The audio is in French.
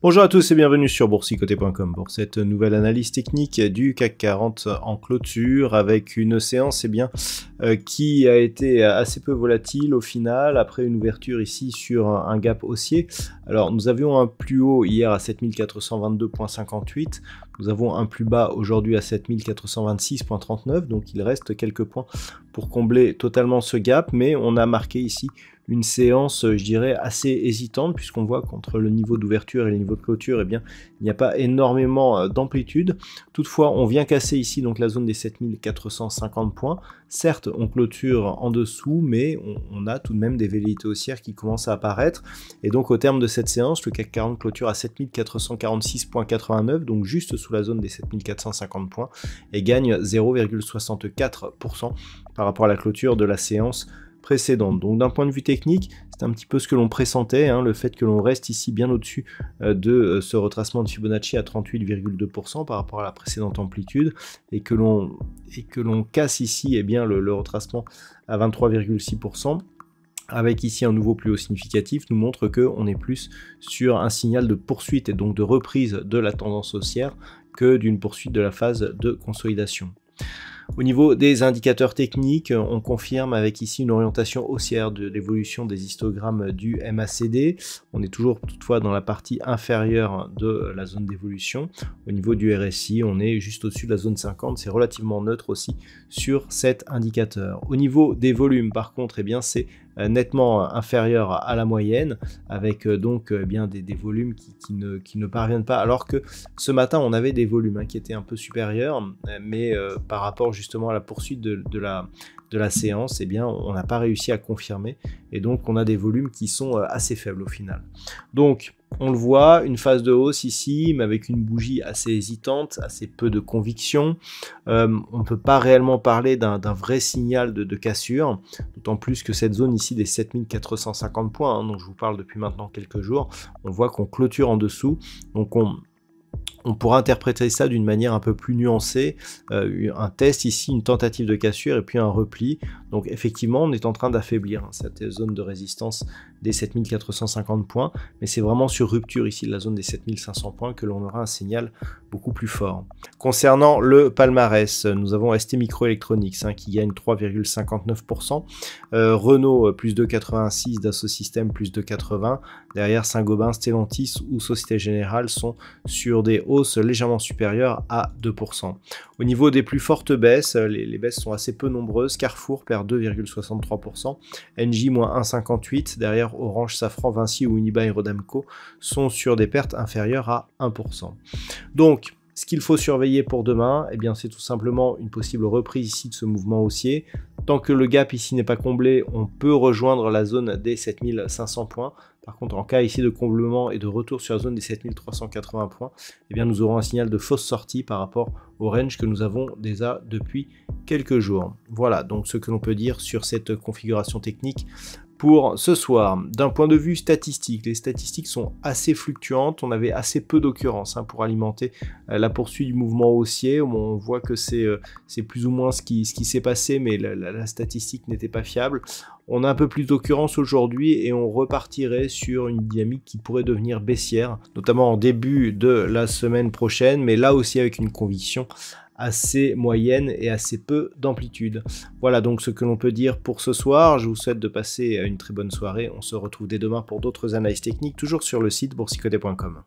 Bonjour à tous et bienvenue sur boursicoté.com pour cette nouvelle analyse technique du CAC 40 en clôture avec une séance qui a été assez peu volatile au final après une ouverture ici sur un gap haussier. Alors nous avions un plus haut hier à 7422,58, nous avons un plus bas aujourd'hui à 7426,39, donc il reste quelques points pour combler totalement ce gap, mais on a marqué ici une séance, je dirais, assez hésitante, puisqu'on voit qu'entre le niveau d'ouverture et le niveau de clôture, eh bien, il n'y a pas énormément d'amplitude. Toutefois, on vient casser ici donc la zone des 7450 points. Certes, on clôture en dessous, mais on a tout de même des velléités haussières qui commencent à apparaître. Et donc, au terme de cette séance, le CAC 40 clôture à 7446,89, donc juste sous la zone des 7450 points, et gagne 0,64% par rapport à la clôture de la séance précédente. Donc d'un point de vue technique, c'est un petit peu ce que l'on pressentait, le fait que l'on reste ici bien au-dessus de ce retracement de Fibonacci à 38,2% par rapport à la précédente amplitude, et que l'on casse ici le retracement à 23,6%. Avec ici un nouveau plus haut significatif, nous montre qu'on est plus sur un signal de poursuite et donc de reprise de la tendance haussière que d'une poursuite de la phase de consolidation. Au niveau des indicateurs techniques, on confirme avec ici une orientation haussière de l'évolution des histogrammes du MACD. On est toujours toutefois dans la partie inférieure de la zone d'évolution. Au niveau du RSI, on est juste au-dessus de la zone 50. C'est relativement neutre aussi sur cet indicateur. Au niveau des volumes, par contre, c'est nettement inférieur à la moyenne, avec des volumes qui ne parviennent pas, alors que ce matin on avait des volumes qui étaient un peu supérieurs, mais par rapport justement à la poursuite de la séance, on n'a pas réussi à confirmer, et donc on a des volumes qui sont assez faibles au final. Donc on le voit, une phase de hausse ici, mais avec une bougie assez hésitante, assez peu de conviction. On ne peut pas réellement parler d'un vrai signal de cassure, d'autant plus que cette zone ici des 7450 points, dont je vous parle depuis maintenant quelques jours, on voit qu'on clôture en dessous, donc on pourra interpréter ça d'une manière un peu plus nuancée, un test ici, une tentative de cassure et puis un repli. Donc effectivement, on est en train d'affaiblir cette zone de résistance des 7450 points, mais c'est vraiment sur rupture ici de la zone des 7500 points que l'on aura un signal beaucoup plus fort. Concernant le palmarès, nous avons ST Microelectronics qui gagne 3,59%, Renault plus 2,86%, Dassault Systèmes plus 2,80%, derrière Saint-Gobain, Stellantis ou Société Générale sont sur des hausses légèrement supérieures à 2%. Au niveau des plus fortes baisses, les baisses sont assez peu nombreuses. Carrefour perd 2,63%, Engie moins 1,58%, derrière Orange, Safran, Vinci ou Unibail Rodamco sont sur des pertes inférieures à 1%. Donc, ce qu'il faut surveiller pour demain, c'est tout simplement une possible reprise ici de ce mouvement haussier. Tant que le gap ici n'est pas comblé, on peut rejoindre la zone des 7500 points. Par contre, en cas ici de comblement et de retour sur la zone des 7380 points, nous aurons un signal de fausse sortie par rapport au range que nous avons déjà depuis quelques jours. Voilà donc ce que l'on peut dire sur cette configuration technique pour ce soir. D'un point de vue statistique, les statistiques sont assez fluctuantes, on avait assez peu d'occurrences pour alimenter la poursuite du mouvement haussier. On voit que c'est plus ou moins ce qui s'est passé, mais la statistique n'était pas fiable. On a un peu plus d'occurrences aujourd'hui et on repartirait sur une dynamique qui pourrait devenir baissière, notamment en début de la semaine prochaine, mais là aussi avec une conviction assez moyenne et assez peu d'amplitude. Voilà donc ce que l'on peut dire pour ce soir. Je vous souhaite de passer une très bonne soirée. On se retrouve dès demain pour d'autres analyses techniques, toujours sur le site boursicoté.com.